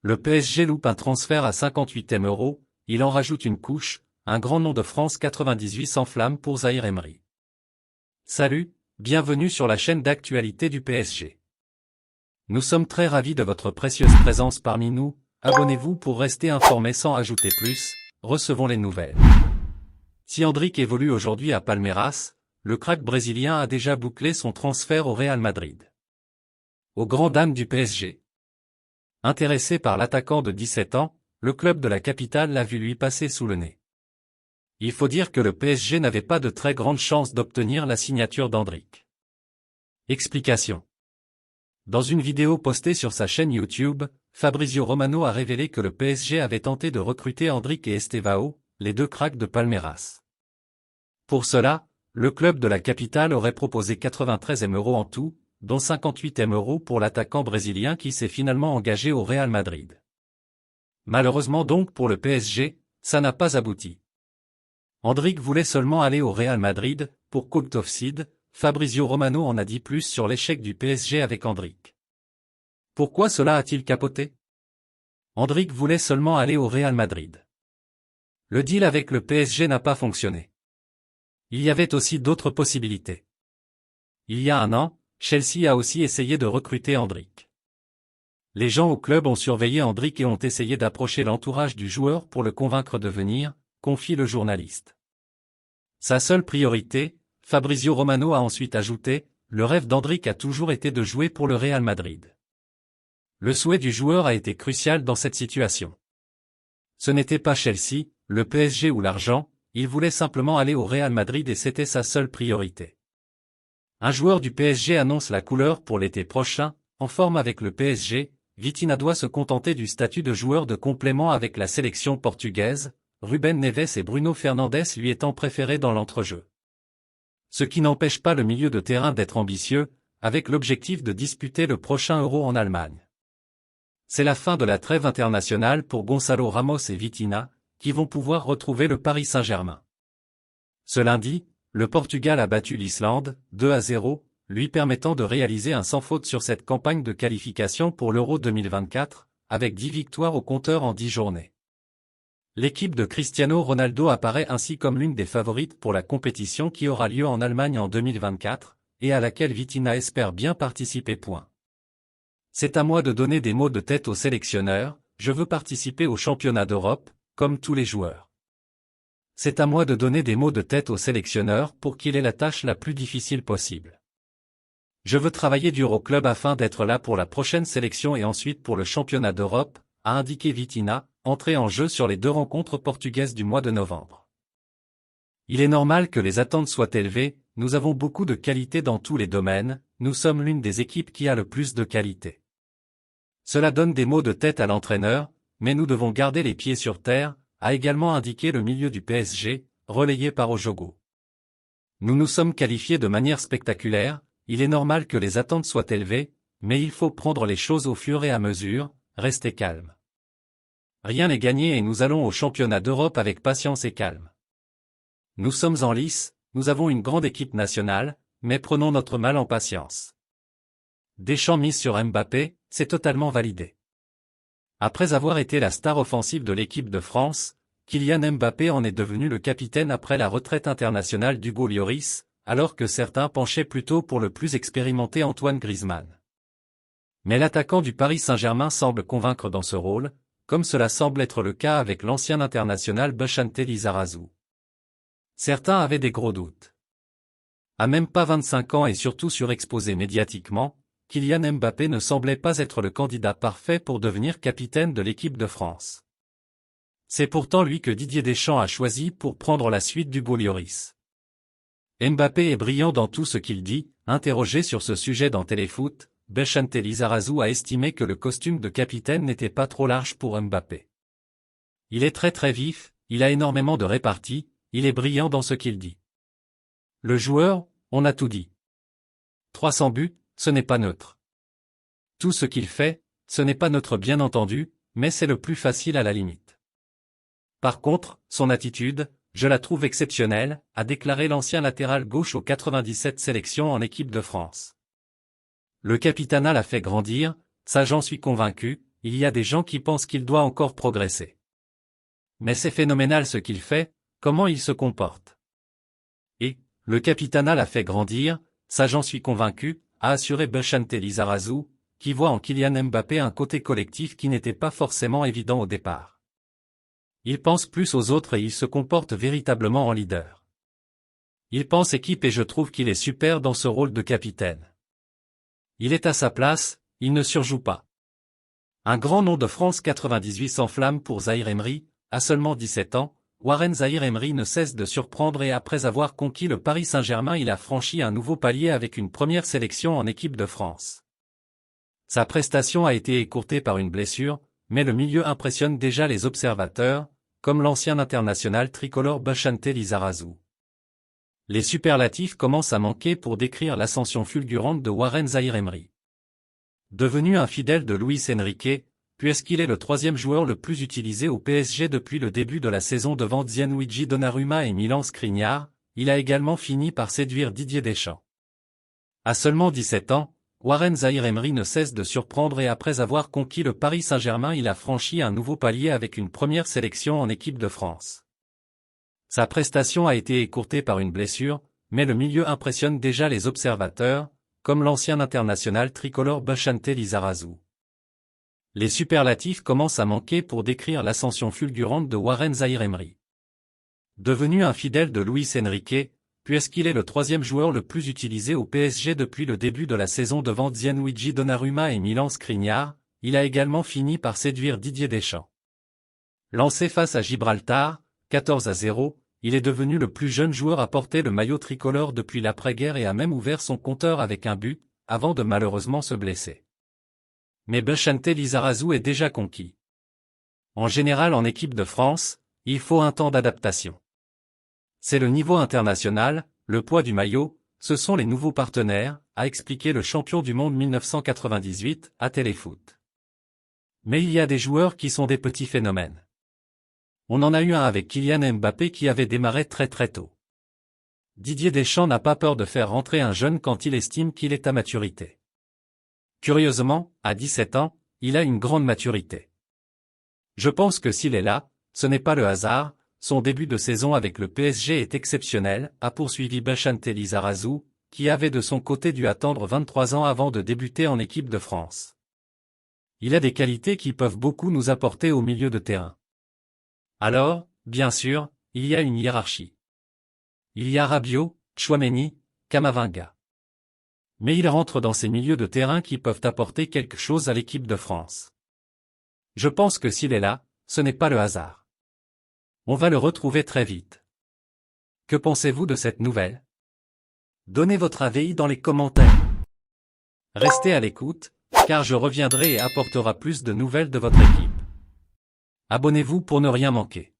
Le PSG loupe un transfert à 58e euro, il en rajoute une couche, un grand nom de France 98 s'enflamme pour Zahir Emery. Salut, bienvenue sur la chaîne d'actualité du PSG. Nous sommes très ravis de votre précieuse présence parmi nous, abonnez-vous pour rester informé sans ajouter plus, recevons les nouvelles. Si Endrick évolue aujourd'hui à Palmeiras, le crack brésilien a déjà bouclé son transfert au Real Madrid. Aux grandes dames du PSG. Intéressé par l'attaquant de 17 ans, le club de la capitale l'a vu lui passer sous le nez. Il faut dire que le PSG n'avait pas de très grandes chances d'obtenir la signature d'Endrick. Explication. Dans une vidéo postée sur sa chaîne YouTube, Fabrizio Romano a révélé que le PSG avait tenté de recruter Endrick et Estevao, les deux cracks de Palmeiras. Pour cela, le club de la capitale aurait proposé 93 € en tout, dont 58 € pour l'attaquant brésilien qui s'est finalement engagé au Real Madrid. Malheureusement donc pour le PSG, ça n'a pas abouti. Endrick voulait seulement aller au Real Madrid, pour Colt Offside, Fabrizio Romano en a dit plus sur l'échec du PSG avec Endrick. Pourquoi cela a-t-il capoté? Endrick voulait seulement aller au Real Madrid. Le deal avec le PSG n'a pas fonctionné. Il y avait aussi d'autres possibilités. Il y a un an, Chelsea a aussi essayé de recruter Endrick. Les gens au club ont surveillé Endrick et ont essayé d'approcher l'entourage du joueur pour le convaincre de venir, confie le journaliste. Sa seule priorité, Fabrizio Romano a ensuite ajouté, le rêve d'Endrick a toujours été de jouer pour le Real Madrid. Le souhait du joueur a été crucial dans cette situation. Ce n'était pas Chelsea, le PSG ou l'argent, il voulait simplement aller au Real Madrid et c'était sa seule priorité. Un joueur du PSG annonce la couleur pour l'été prochain, en forme avec le PSG, Vitinha doit se contenter du statut de joueur de complément avec la sélection portugaise, Ruben Neves et Bruno Fernandes lui étant préférés dans l'entrejeu. Ce qui n'empêche pas le milieu de terrain d'être ambitieux, avec l'objectif de disputer le prochain Euro en Allemagne. C'est la fin de la trêve internationale pour Gonçalo Ramos et Vitinha, qui vont pouvoir retrouver le Paris Saint-Germain. Ce lundi, le Portugal a battu l'Islande, 2-0, lui permettant de réaliser un sans faute sur cette campagne de qualification pour l'Euro 2024, avec 10 victoires au compteur en 10 journées. L'équipe de Cristiano Ronaldo apparaît ainsi comme l'une des favorites pour la compétition qui aura lieu en Allemagne en 2024, et à laquelle Vitinha espère bien participer. C'est à moi de donner des mots de tête aux sélectionneurs, je veux participer au championnat d'Europe, comme tous les joueurs. C'est à moi de donner des mots de tête aux sélectionneurs pour qu'il ait la tâche la plus difficile possible. Je veux travailler dur au club afin d'être là pour la prochaine sélection et ensuite pour le championnat d'Europe, a indiqué Vitinha, entré en jeu sur les 2 rencontres portugaises du mois de novembre. Il est normal que les attentes soient élevées, nous avons beaucoup de qualité dans tous les domaines, nous sommes l'une des équipes qui a le plus de qualité. Cela donne des mots de tête à l'entraîneur, mais nous devons garder les pieds sur terre, a également indiqué le milieu du PSG, relayé par Ojogo. Nous nous sommes qualifiés de manière spectaculaire, il est normal que les attentes soient élevées, mais il faut prendre les choses au fur et à mesure, rester calme. Rien n'est gagné et nous allons au championnat d'Europe avec patience et calme. Nous sommes en lice, nous avons une grande équipe nationale, mais prenons notre mal en patience. Deschamps mise sur Mbappé, c'est totalement validé. Après avoir été la star offensive de l'équipe de France, Kylian Mbappé en est devenu le capitaine après la retraite internationale d'Hugo Lloris, alors que certains penchaient plutôt pour le plus expérimenté Antoine Griezmann. Mais l'attaquant du Paris Saint-Germain semble convaincre dans ce rôle, comme cela semble être le cas avec l'ancien international Bechante Lizarazu. Certains avaient des gros doutes. À même pas 25 ans et surtout surexposé médiatiquement, Kylian Mbappé ne semblait pas être le candidat parfait pour devenir capitaine de l'équipe de France. C'est pourtant lui que Didier Deschamps a choisi pour prendre la suite d'Hugo Lloris. Mbappé est brillant dans tout ce qu'il dit, interrogé sur ce sujet dans Téléfoot, Bechante Lizarazu a estimé que le costume de capitaine n'était pas trop large pour Mbappé. Il est très vif, il a énormément de répartie, il est brillant dans ce qu'il dit. Le joueur, on a tout dit. 300 buts, ce n'est pas neutre. Tout ce qu'il fait, ce n'est pas neutre bien entendu, mais c'est le plus facile à la limite. Par contre, son attitude, je la trouve exceptionnelle, a déclaré l'ancien latéral gauche aux 97 sélections en équipe de France. Le capitanat l'a fait grandir, ça j'en suis convaincu, il y a des gens qui pensent qu'il doit encore progresser. Mais c'est phénoménal ce qu'il fait, comment il se comporte. Et, le capitanat l'a fait grandir, ça j'en suis convaincu, a assuré Bechante Lizarazu, qui voit en Kylian Mbappé un côté collectif qui n'était pas forcément évident au départ. Il pense plus aux autres et il se comporte véritablement en leader. Il pense équipe et je trouve qu'il est super dans ce rôle de capitaine. Il est à sa place, il ne surjoue pas. Un grand nom de France 98 s'enflamme pour Zahir Emery, à seulement 17 ans, Warren Zahir Emery ne cesse de surprendre et après avoir conquis le Paris Saint-Germain il a franchi un nouveau palier avec une première sélection en équipe de France. Sa prestation a été écourtée par une blessure, mais le milieu impressionne déjà les observateurs, comme l'ancien international tricolore Bechante Lizarazu. Les superlatifs commencent à manquer pour décrire l'ascension fulgurante de Warren Zahir Emery. Devenu un fidèle de Luis Enrique, puisqu'il est le troisième joueur le plus utilisé au PSG depuis le début de la saison devant Gianluigi Donnarumma et Milan Skriniar, il a également fini par séduire Didier Deschamps. À seulement 17 ans, Warren Zahir Emery ne cesse de surprendre et après avoir conquis le Paris Saint-Germain il a franchi un nouveau palier avec une première sélection en équipe de France. Sa prestation a été écourtée par une blessure, mais le milieu impressionne déjà les observateurs, comme l'ancien international tricolore Bechante Lizarazu. Les superlatifs commencent à manquer pour décrire l'ascension fulgurante de Warren Zahir Emery. Devenu un fidèle de Luis Enrique, puisqu'il est le troisième joueur le plus utilisé au PSG depuis le début de la saison devant Gianluigi Donnarumma et Milan Skriniar, il a également fini par séduire Didier Deschamps. Lancé face à Gibraltar, 14-0, il est devenu le plus jeune joueur à porter le maillot tricolore depuis l'après-guerre et a même ouvert son compteur avec un but, avant de malheureusement se blesser. Mais Bechante Lizarazu est déjà conquis. En général en équipe de France, il faut un temps d'adaptation. C'est le niveau international, le poids du maillot, ce sont les nouveaux partenaires, a expliqué le champion du monde 1998 à Téléfoot. Mais il y a des joueurs qui sont des petits phénomènes. On en a eu un avec Kylian Mbappé qui avait démarré très tôt. Didier Deschamps n'a pas peur de faire rentrer un jeune quand il estime qu'il est à maturité. Curieusement, à 17 ans, il a une grande maturité. Je pense que s'il est là, ce n'est pas le hasard, son début de saison avec le PSG est exceptionnel, a poursuivi Bechante Lizarazu, qui avait de son côté dû attendre 23 ans avant de débuter en équipe de France. Il a des qualités qui peuvent beaucoup nous apporter au milieu de terrain. Alors, bien sûr, il y a une hiérarchie. Il y a Rabiot, Tchouaméni, Camavinga. Mais il rentre dans ces milieux de terrain qui peuvent apporter quelque chose à l'équipe de France. Je pense que s'il est là, ce n'est pas le hasard. On va le retrouver très vite. Que pensez-vous de cette nouvelle? Donnez votre avis dans les commentaires. Restez à l'écoute, car je reviendrai et apportera plus de nouvelles de votre équipe. Abonnez-vous pour ne rien manquer.